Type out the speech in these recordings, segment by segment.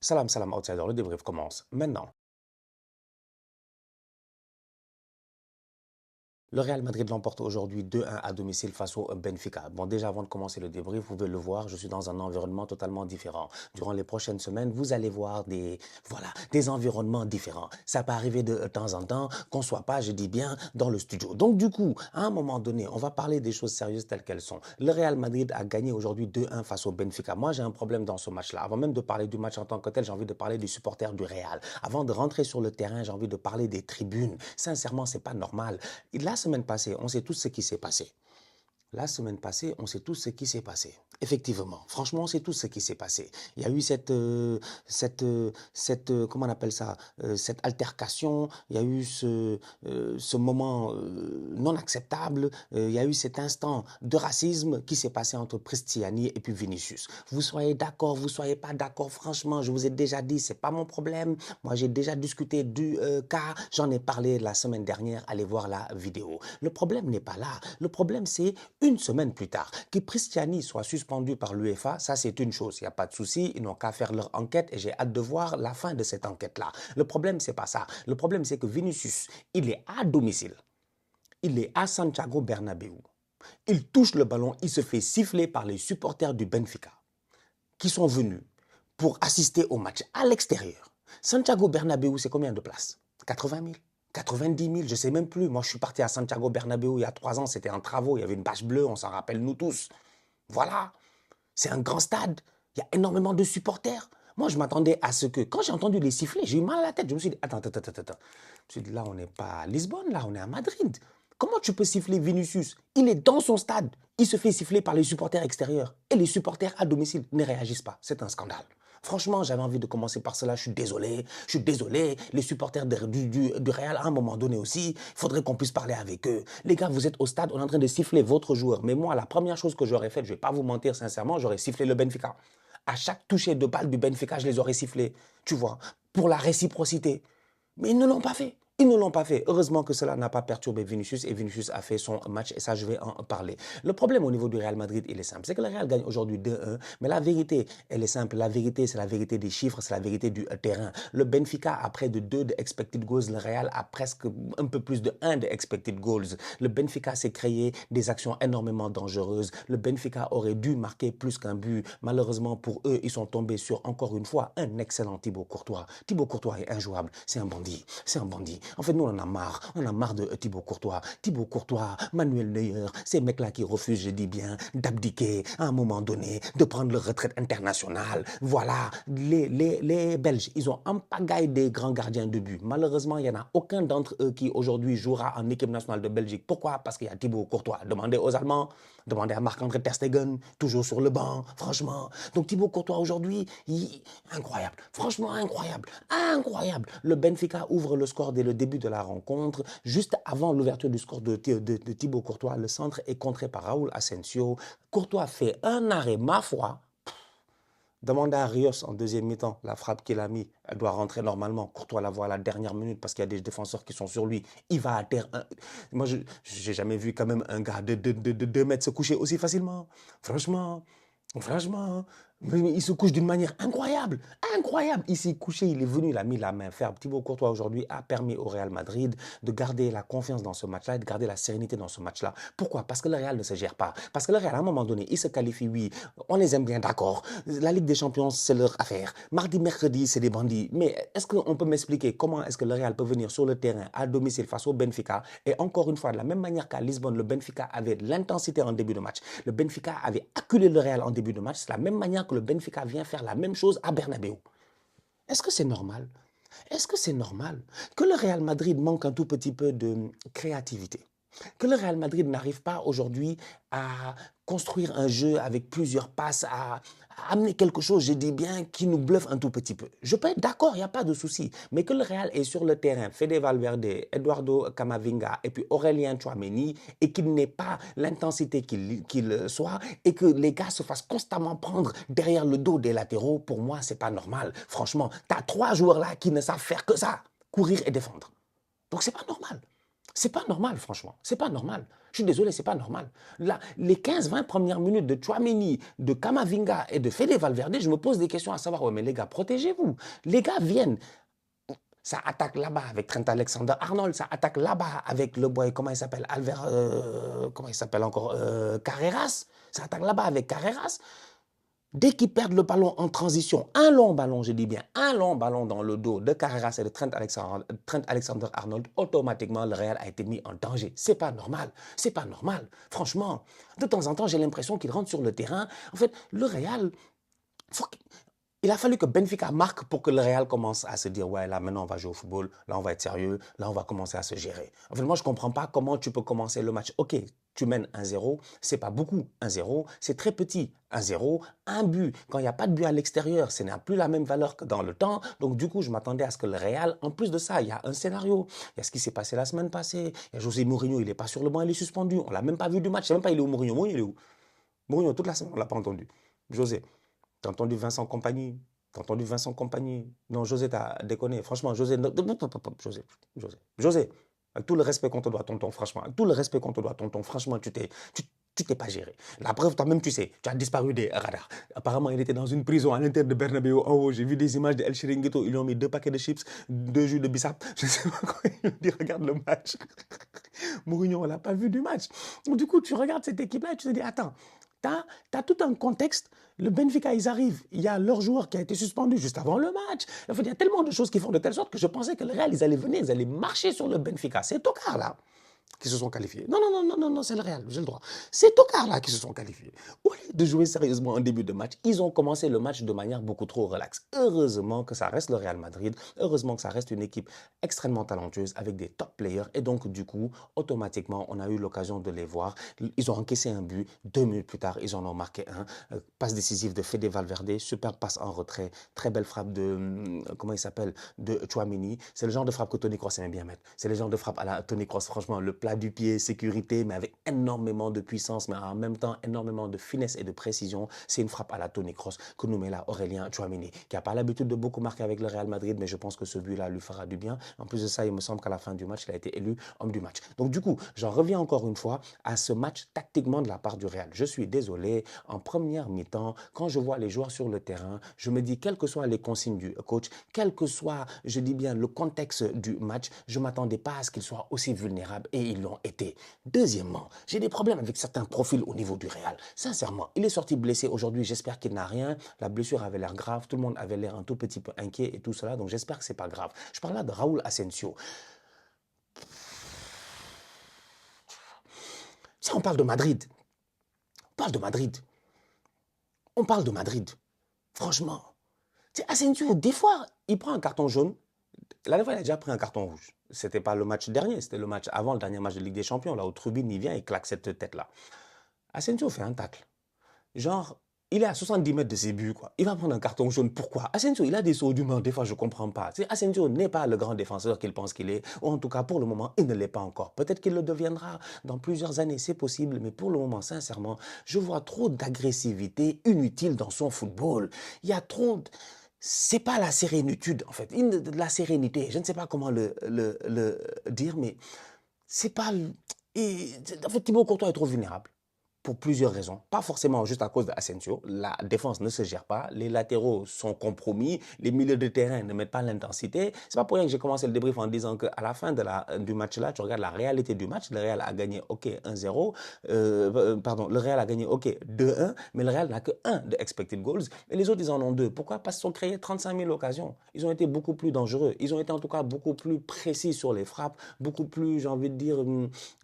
Salam, salam, outsider, le débrief commence maintenant. Le Real Madrid l'emporte aujourd'hui 2-1 à domicile face au Benfica. Bon, déjà, avant de commencer le débrief, vous pouvez le voir, je suis dans un environnement totalement différent. Durant les prochaines semaines, vous allez voir des environnements différents. Ça peut arriver de temps en temps qu'on ne soit pas, je dis bien, dans le studio. Donc, du coup, à un moment donné, on va parler des choses sérieuses telles qu'elles sont. Le Real Madrid a gagné aujourd'hui 2-1 face au Benfica. Moi, j'ai un problème dans ce match-là. Avant même de parler du match en tant que tel, j'ai envie de parler des supporters du Real. Avant de rentrer sur le terrain, j'ai envie de parler des tribunes. Sincèrement, c'est pas normal. La semaine passée, on sait tous ce qui s'est passé. La semaine passée, on sait tous ce qui s'est passé. Effectivement, franchement, on sait tous ce qui s'est passé. Il y a eu comment on appelle ça, cette altercation, il y a eu ce moment non acceptable, il y a eu cet instant de racisme qui s'est passé entre Cristiani et puis Vinicius. Vous soyez d'accord, vous soyez pas d'accord, franchement, je vous ai déjà dit, c'est pas mon problème. Moi, j'ai déjà discuté du cas, j'en ai parlé la semaine dernière, allez voir la vidéo. Le problème n'est pas là. Le problème, c'est une semaine plus tard. Que Cristiani soit suspendu par l'UEFA, ça c'est une chose, il n'y a pas de souci, ils n'ont qu'à faire leur enquête et j'ai hâte de voir la fin de cette enquête-là. Le problème, c'est pas ça. Le problème, c'est que Vinicius, il est à domicile. Il est à Santiago Bernabéu. Il touche le ballon, il se fait siffler par les supporters du Benfica qui sont venus pour assister au match à l'extérieur. Santiago Bernabéu, c'est combien de places? 80 000, 90 000, je ne sais même plus. Moi, je suis parti à Santiago Bernabéu il y a 3 ans, c'était en travaux, il y avait une bâche bleue, on s'en rappelle nous tous. Voilà, c'est un grand stade, il y a énormément de supporters. Moi, je m'attendais à ce que, quand j'ai entendu les sifflets, j'ai eu mal à la tête. Je me suis dit, attends. Je me suis dit, là, on n'est pas à Lisbonne, là, on est à Madrid. Comment tu peux siffler Vinicius? Il est dans son stade. Il se fait siffler par les supporters extérieurs. Et les supporters à domicile ne réagissent pas. C'est un scandale. Franchement, j'avais envie de commencer par cela. Je suis désolé. Je suis désolé. Les supporters du Real, à un moment donné aussi, il faudrait qu'on puisse parler avec eux. Les gars, vous êtes au stade, on est en train de siffler votre joueur. Mais moi, la première chose que j'aurais faite, je ne vais pas vous mentir sincèrement, j'aurais sifflé le Benfica. À chaque toucher de balle du Benfica, je les aurais sifflés. Tu vois, pour la réciprocité. Mais ils ne l'ont pas fait. Ils ne l'ont pas fait. Heureusement que cela n'a pas perturbé Vinicius et Vinicius a fait son match et ça, je vais en parler. Le problème au niveau du Real Madrid, il est simple. C'est que le Real gagne aujourd'hui 2-1, mais la vérité, elle est simple. La vérité, c'est la vérité des chiffres, c'est la vérité du terrain. Le Benfica a près de 2 de expected goals. Le Real a presque un peu plus de 1 de expected goals. Le Benfica s'est créé des actions énormément dangereuses. Le Benfica aurait dû marquer plus qu'un but. Malheureusement pour eux, ils sont tombés sur, encore une fois, un excellent Thibaut Courtois. Thibaut Courtois est injouable. C'est un bandit. C'est un bandit. En fait, nous, on en a marre. On en a marre de Thibaut Courtois. Thibaut Courtois, Manuel Neuer, ces mecs-là qui refusent, je dis bien, d'abdiquer à un moment donné, de prendre leur retraite internationale. Voilà, les Belges, ils ont en pagaille des grands gardiens de but. Malheureusement, il n'y en a aucun d'entre eux qui aujourd'hui jouera en équipe nationale de Belgique. Pourquoi? Parce qu'il y a Thibaut Courtois. Demandez aux Allemands, demandez à Marc-André Ter Stegen, toujours sur le banc, franchement. Donc Thibaut Courtois aujourd'hui, incroyable. Franchement, incroyable. Incroyable. Le Benfica ouvre le score dès le début de la rencontre. Juste avant l'ouverture du score de Thibaut Courtois, le centre est contré par Raúl Asensio. Courtois fait un arrêt, ma foi. Demandez à Rios en deuxième mi-temps, la frappe qu'il a mis, elle doit rentrer normalement. Courtois la voit à la dernière minute parce qu'il y a des défenseurs qui sont sur lui. Il va à terre. Moi, je n'ai jamais vu quand même un gars de 2 mètres se coucher aussi facilement. Franchement, franchement, il se couche d'une manière incroyable. Incroyable. Il s'est couché, il est venu, il a mis la main ferme. Thibaut Courtois aujourd'hui a permis au Real Madrid de garder la confiance dans ce match-là et de garder la sérénité dans ce match-là. Pourquoi? Parce que le Real ne se gère pas. Parce que le Real, à un moment donné, il se qualifie, oui, on les aime bien, d'accord. La Ligue des Champions, c'est leur affaire. Mardi, mercredi, c'est des bandits. Mais est-ce qu'on peut m'expliquer comment est-ce que le Real peut venir sur le terrain à domicile face au Benfica et encore une fois, de la même manière qu'à Lisbonne, le Benfica avait de l'intensité en début de match. Le Benfica avait acculé le Real en début de match. C'est la même manière que le Benfica vient faire la même chose à Bernabéu. Est-ce que c'est normal? Est-ce que c'est normal que le Real Madrid manque un tout petit peu de créativité? Que le Real Madrid n'arrive pas aujourd'hui à construire un jeu avec plusieurs passes, à amener quelque chose, je dis bien, qui nous bluffe un tout petit peu. Je peux être d'accord, il n'y a pas de souci. Mais que le Real est sur le terrain, Fede Valverde, Eduardo Camavinga et puis Aurélien Tchouameni, et qu'il n'ait pas l'intensité qu'il soit, et que les gars se fassent constamment prendre derrière le dos des latéraux, pour moi, c'est pas normal. Franchement, tu as 3 joueurs là qui ne savent faire que ça, courir et défendre. Donc c'est pas normal. C'est pas normal, franchement. C'est pas normal. Je suis désolé, c'est pas normal. Là, les 15-20 premières minutes de Tchouaméni, de Kamavinga et de Fede Valverde, je me pose des questions à savoir, ouais, mais les gars, protégez-vous. Les gars viennent. Ça attaque là-bas avec Trent Alexander-Arnold, ça attaque là-bas avec le boy, comment il s'appelle, comment il s'appelle encore, Carreras. Ça attaque là-bas avec Carreras. Dès qu'ils perdent le ballon en transition, un long ballon, je dis bien, un long ballon dans le dos de Carreras et de Trent Alexander-Arnold, automatiquement, le Real a été mis en danger. C'est pas normal. C'est pas normal. Franchement, de temps en temps, j'ai l'impression qu'il rentre sur le terrain. En fait, le Real, il a fallu que Benfica marque pour que le Real commence à se dire, ouais, là, maintenant, on va jouer au football, là, on va être sérieux, là, on va commencer à se gérer. En fait, moi, je ne comprends pas comment tu peux commencer le match. OK, tu mènes 1-0, c'est pas beaucoup, 1-0, c'est très petit, 1-0, un but. Quand il n'y a pas de but à l'extérieur, ce n'a plus la même valeur que dans le temps. Donc, du coup, je m'attendais à ce que le Real, en plus de ça, il y a un scénario. Il y a ce qui s'est passé la semaine passée. Il y a José Mourinho, il n'est pas sur le banc, il est suspendu. On ne l'a même pas vu du match. Je ne sais même pas, il est où Mourinho. Mourinho, il est où? Mourinho, toute la semaine, on ne l'a pas entendu. José. T'as entendu Vincent Compagnie? T'as entendu Vincent Compagnie? Non, José, t'as déconné. Franchement, José, José, José, José, avec tout le respect qu'on te doit, tonton, franchement, avec tout le respect qu'on te doit, tonton, franchement, tu t'es pas géré. La preuve, toi-même, tu sais, tu as disparu des radars. Apparemment, il était dans une prison à l'intérieur de Bernabéu. En haut, j'ai vu des images de El Chiringuito. Ils lui ont mis 2 paquets de chips, 2 jus de bissap. Je sais pas quoi. Ils lui ont dit, regarde le match. Mourinho, on l'a pas vu du match. Donc, du coup, tu regardes cette équipe-là et tu te dis, attends, tu as tout un contexte. Le Benfica, ils arrivent. Il y a leur joueur qui a été suspendu juste avant le match. En fait, il y a tellement de choses qui font de telle sorte que je pensais que le Real, ils allaient venir, ils allaient marcher sur le Benfica. C'est Tokar, là, qui se sont qualifiés. Non, non, non, non, non, non, c'est le Real, j'ai le droit. C'est Tokar là qui se sont qualifiés. Au lieu de jouer sérieusement en début de match, ils ont commencé le match de manière beaucoup trop relaxe. Heureusement que ça reste le Real Madrid, heureusement que ça reste une équipe extrêmement talentueuse avec des top players et donc du coup, automatiquement, on a eu l'occasion de les voir. Ils ont encaissé un but, 2 minutes plus tard, ils en ont marqué un. Passe décisive de Fede Valverde, super passe en retrait, très belle frappe de, comment il s'appelle, de Tchouaméni. C'est le genre de frappe que Toni Kroos aime bien mettre. C'est le genre de frappe à la Toni Kroos, franchement, le plat du pied, sécurité, mais avec énormément de puissance, mais en même temps énormément de finesse et de précision. C'est une frappe à la Toni Kroos que nous met là Aurélien Tchouaméni, qui n'a pas l'habitude de beaucoup marquer avec le Real Madrid, mais je pense que ce but-là lui fera du bien. En plus de ça, il me semble qu'à la fin du match, il a été élu homme du match. Donc du coup, j'en reviens encore une fois à ce match tactiquement de la part du Real. Je suis désolé, en première mi-temps, quand je vois les joueurs sur le terrain, je me dis, quelles que soient les consignes du coach, quel que soit, je dis bien, le contexte du match, je ne m'attendais pas à ce qu'ils soient aussi vulnérables et ils l'ont été. Deuxièmement, j'ai des problèmes avec certains profils au niveau du Real. Sincèrement, il est sorti blessé aujourd'hui, j'espère qu'il n'a rien. La blessure avait l'air grave, tout le monde avait l'air un tout petit peu inquiet et tout cela, donc j'espère que ce n'est pas grave. Je parle là de Raúl Asensio. Si on parle de Madrid, on parle de Madrid, on parle de Madrid. Franchement, Asensio, des fois, il prend un carton jaune. La dernière fois, il a déjà pris un carton rouge. C'était pas le match dernier, c'était le match avant le dernier match de Ligue des Champions, là où Trubin, il vient et claque cette tête-là. Asensio fait un tacle. Genre, il est à 70 mètres de ses buts, quoi. Il va prendre un carton jaune. Pourquoi? Asensio, il a des sauts d'humeur, des fois, je ne comprends pas. Asensio n'est pas le grand défenseur qu'il pense qu'il est, ou en tout cas, pour le moment, il ne l'est pas encore. Peut-être qu'il le deviendra dans plusieurs années, c'est possible, mais pour le moment, sincèrement, je vois trop d'agressivité inutile dans son football. Il y a trop de... C'est pas la sérénitude, en fait. La sérénité, je ne sais pas comment le dire, mais c'est pas... En fait, Thibaut Courtois est trop vulnérable pour plusieurs raisons. Pas forcément juste à cause d'Asensio. La défense ne se gère pas. Les latéraux sont compromis. Les milieux de terrain ne mettent pas l'intensité. C'est pas pour rien que j'ai commencé le débrief en disant qu'à la fin du match-là, tu regardes la réalité du match. Le Real a gagné, OK, 1-0. Pardon, le Real a gagné, OK, 2-1. Mais le Real n'a que 1 de expected goals. Et les autres, ils en ont 2. Pourquoi? Parce qu'ils ont créé 35 000 occasions. Ils ont été beaucoup plus dangereux. Ils ont été en tout cas beaucoup plus précis sur les frappes. Beaucoup plus, j'ai envie de dire,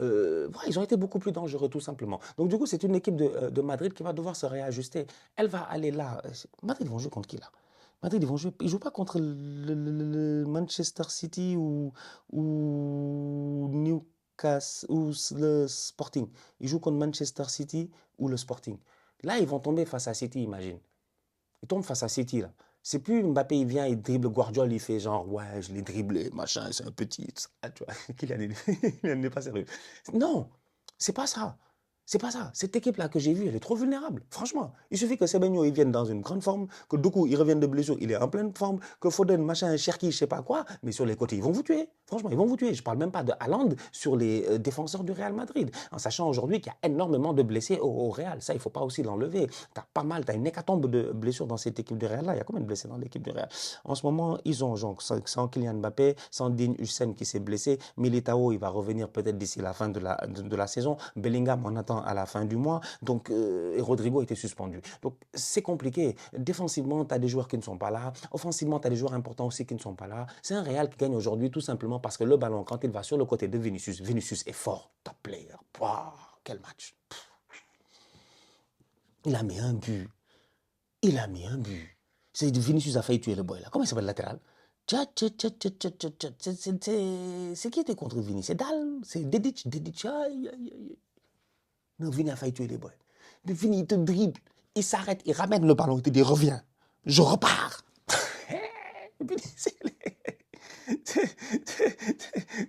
ils ont été beaucoup plus dangereux, tout simplement. Donc, du coup, c'est une équipe de Madrid qui va devoir se réajuster. Elle va aller là. Madrid, ils vont jouer contre qui là? Madrid, ils vont jouer. Ils jouent pas contre le Manchester City ou Newcastle ou le Sporting. Ils jouent contre Manchester City ou le Sporting. Là, ils vont tomber face à City, imagine. Ils tombent face à City là. C'est plus Mbappé, il vient, il dribble Guardiola, il fait genre, ouais, je l'ai dribblé, machin, c'est un petit. Ça, tu vois, il n'est pas sérieux. Non, c'est pas ça. C'est pas ça. Cette équipe-là que j'ai vue, elle est trop vulnérable. Franchement, il suffit que Semenyo, il vienne dans une grande forme, que Doku, il revienne de blessure, il est en pleine forme, que Foden, machin, Cherki, je sais pas quoi, mais sur les côtés, ils vont vous tuer. Franchement, ils vont vous tuer. Je ne parle même pas de Haaland sur les défenseurs du Real Madrid, en sachant aujourd'hui qu'il y a énormément de blessés au Real. Ça, il ne faut pas aussi l'enlever. Tu as pas mal, tu as une hécatombe de blessures dans cette équipe du Real-là. Il y a combien de blessés dans l'équipe du Real? En ce moment, ils ont genre, sans Kylian Mbappé, sans Dean Hussein qui s'est blessé. Militao, il va revenir peut-être d'ici la fin de la saison. Bellingham, on attend à la fin du mois. Donc, et Rodrigo était suspendu. Donc, c'est compliqué. Défensivement, tu as des joueurs qui ne sont pas là. Offensivement, tu as des joueurs importants aussi qui ne sont pas là. C'est un Real qui gagne aujourd'hui tout simplement parce que le ballon, quand il va sur le côté de Vinicius, Vinicius est fort. Top player. Wow, quel match. Il a mis un but. Il a mis un but. C'est Vinicius a failli tuer le boy là. Comment il s'appelle le latéral? C'est qui était contre Vini? C'est Dal? C'est Dedic? Dedic? Aïe, aïe, aïe. Non, Vini a failli tuer les boys. Mais Vini, il te dribble. Il s'arrête, il ramène le ballon, il te dit reviens. Je repars.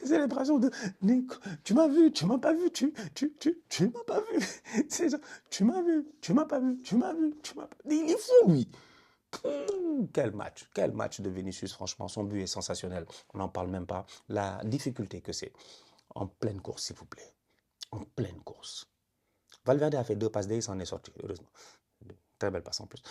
C'est l'impression de tu m'as vu, tu m'as pas vu, tu m'as pas vu. Tu m'as vu, tu m'as pas vu, tu m'as vu, tu m'as pas. Il est fou, lui. Quel match de Vinicius, franchement. Son but est sensationnel. On n'en parle même pas. La difficulté que c'est. En pleine course, s'il vous plaît. En pleine course. Valverde a fait 2 passes D, il s'en est sorti, heureusement. Très belle passe en plus.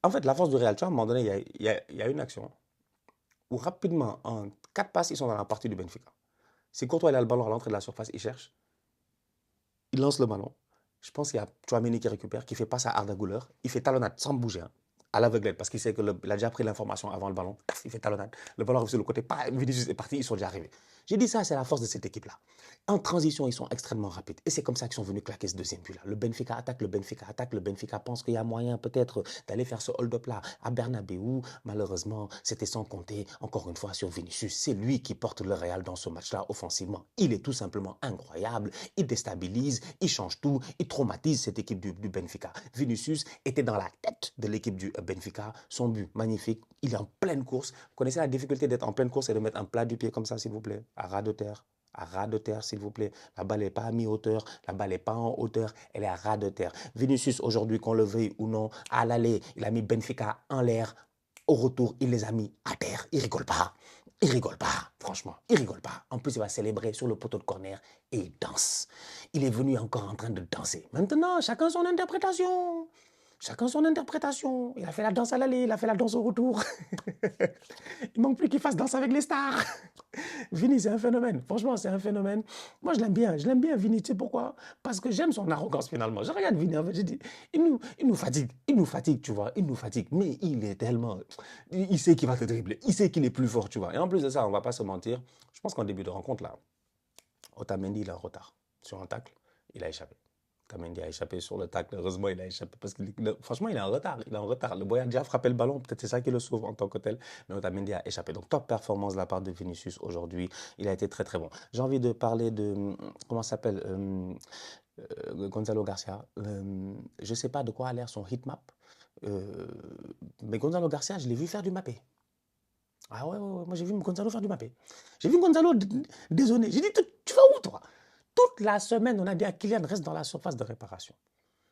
En fait, la force du Real, tu vois, à un moment donné, il y a une action où rapidement, en 4 passes, ils sont dans la partie du Benfica. Si Courtois il a le ballon à l'entrée de la surface, il cherche, il lance le ballon. Je pense qu'il y a Chouameni qui récupère, qui fait passe à Arda Güler. Il fait talonnade sans bouger, hein, à l'aveuglette, parce qu'il sait qu'il a déjà pris l'information avant le ballon. Il fait talonnade. Le ballon arrive sur le côté. Vinicius est parti, ils sont déjà arrivés. J'ai dit ça, c'est la force de cette équipe-là. En transition, ils sont extrêmement rapides. Et c'est comme ça qu'ils sont venus claquer ce deuxième but-là. Le Benfica attaque, le Benfica attaque, le Benfica pense qu'il y a moyen peut-être d'aller faire ce hold-up-là à Bernabeu. Malheureusement, c'était sans compter, encore une fois, sur Vinicius. C'est lui qui porte le Real dans ce match-là offensivement. Il est tout simplement incroyable. Il déstabilise, il change tout, il traumatise cette équipe du Benfica. Vinicius était dans la tête de l'équipe du Benfica. Son but, magnifique. Il est en pleine course. Vous connaissez la difficulté d'être en pleine course et de mettre un plat du pied comme ça, s'il vous plaît, à ras de terre. À ras de terre, s'il vous plaît. La balle n'est pas à mi-hauteur, la balle n'est pas en hauteur, elle est à ras de terre. Vinicius, aujourd'hui, qu'on le veuille ou non, à l'aller, il a mis Benfica en l'air. Au retour, il les a mis à terre. Il rigole pas. Il rigole pas, franchement. Il rigole pas. En plus, il va célébrer sur le poteau de corner et il danse. Il est venu encore en train de danser. Maintenant, chacun son interprétation. Chacun son interprétation. Il a fait la danse à l'aller, il a fait la danse au retour. Il manque plus qu'il fasse danse avec les stars. Vini, c'est un phénomène. Franchement, c'est un phénomène. Moi, je l'aime bien. Je l'aime bien, Vini. Tu sais pourquoi? Parce que j'aime son arrogance, finalement. Je regarde Vini, en fait, je dis, il nous fatigue. Il nous fatigue, tu vois. Il nous fatigue. Mais il est tellement... Il sait qu'il va te dribbler. Il sait qu'il est plus fort, tu vois. Et en plus de ça, on ne va pas se mentir. Je pense qu'en début de rencontre, là, Otamendi, il est en retard. Sur un tacle, il a échappé. Otamendi a échappé sur le tacle. Heureusement, il a échappé parce que franchement, il est en retard. Il est en retard. Le boy a déjà frappé le ballon. Peut-être c'est ça qui le sauve en tant que tel. Mais Otamendi a échappé. Donc, top performance de la part de Vinicius aujourd'hui. Il a été très, très bon. J'ai envie de parler de. Comment ça s'appelle Gonzalo Garcia. Je ne sais pas de quoi a l'air son hitmap. Mais Gonzalo Garcia, je l'ai vu faire du mappé. Ah ouais, ouais, ouais. Moi j'ai vu Gonzalo faire du mappé. J'ai vu Gonzalo désolé. J'ai dit, tu vas où toi? Toute la semaine, on a dit à Kylian, reste dans la surface de réparation.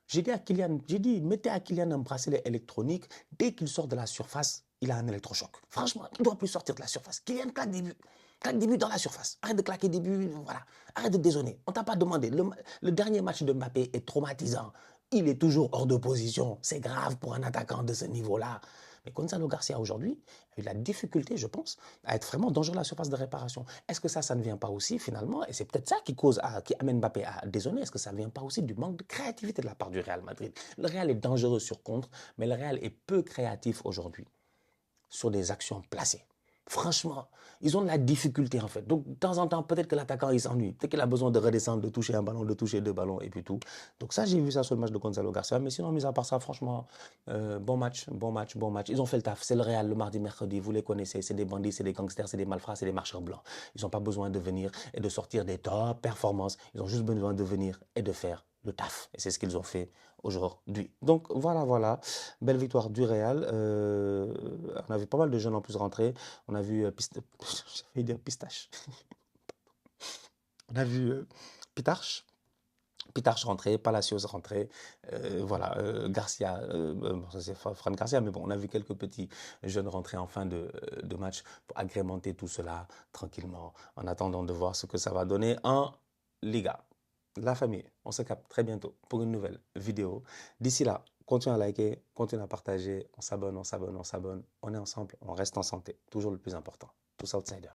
J'ai dit à Kylian, j'ai dit, mettez à Kylian un bracelet électronique. Dès qu'il sort de la surface, il a un électrochoc. Franchement, il ne doit plus sortir de la surface. Kylian claque des buts. Claque des buts dans la surface. Arrête de claquer des buts, voilà. Arrête de dézonner. On ne t'a pas demandé. Le dernier match de Mbappé est traumatisant. Il est toujours hors de position. C'est grave pour un attaquant de ce niveau-là. Mais Gonzalo Garcia aujourd'hui a eu la difficulté, je pense, à être vraiment dangereux à la surface de réparation. Est-ce que ça ne vient pas aussi finalement, et c'est peut-être ça qui qui amène Mbappé à dézonner, est-ce que ça ne vient pas aussi du manque de créativité de la part du Real Madrid? Le Real est dangereux sur contre, mais le Real est peu créatif aujourd'hui sur des actions placées. Franchement, ils ont de la difficulté en fait. Donc, de temps en temps, peut-être que l'attaquant, il s'ennuie. Peut-être qu'il a besoin de redescendre, de toucher un ballon, de toucher 2 ballons et puis tout. Donc ça, j'ai vu ça sur le match de Gonzalo Garcia. Mais sinon, mis à part ça, franchement, bon match, bon match, bon match. Ils ont fait le taf. C'est le Real le mardi, mercredi. Vous les connaissez. C'est des bandits, c'est des gangsters, c'est des malfrats, c'est des marcheurs blancs. Ils n'ont pas besoin de venir et de sortir des top performances. Ils ont juste besoin de venir et de faire le taf. Et c'est ce qu'ils ont fait aujourd'hui. Donc voilà, voilà. Belle victoire du Real. On a vu pas mal de jeunes en plus rentrer. On a vu j'allais dire Pistache. On a vu Pitarche. Pitarch rentré, Palacios rentré, voilà, Garcia, bon, ça c'est Fran Garcia, mais bon, on a vu quelques petits jeunes rentrer en fin de match pour agrémenter tout cela tranquillement, en attendant de voir ce que ça va donner en Liga. La famille, on se capte très bientôt pour une nouvelle vidéo. D'ici là, continuez à liker, continuez à partager, on s'abonne, on s'abonne, on s'abonne, on est ensemble, on reste en santé, toujours le plus important. Tous outsiders.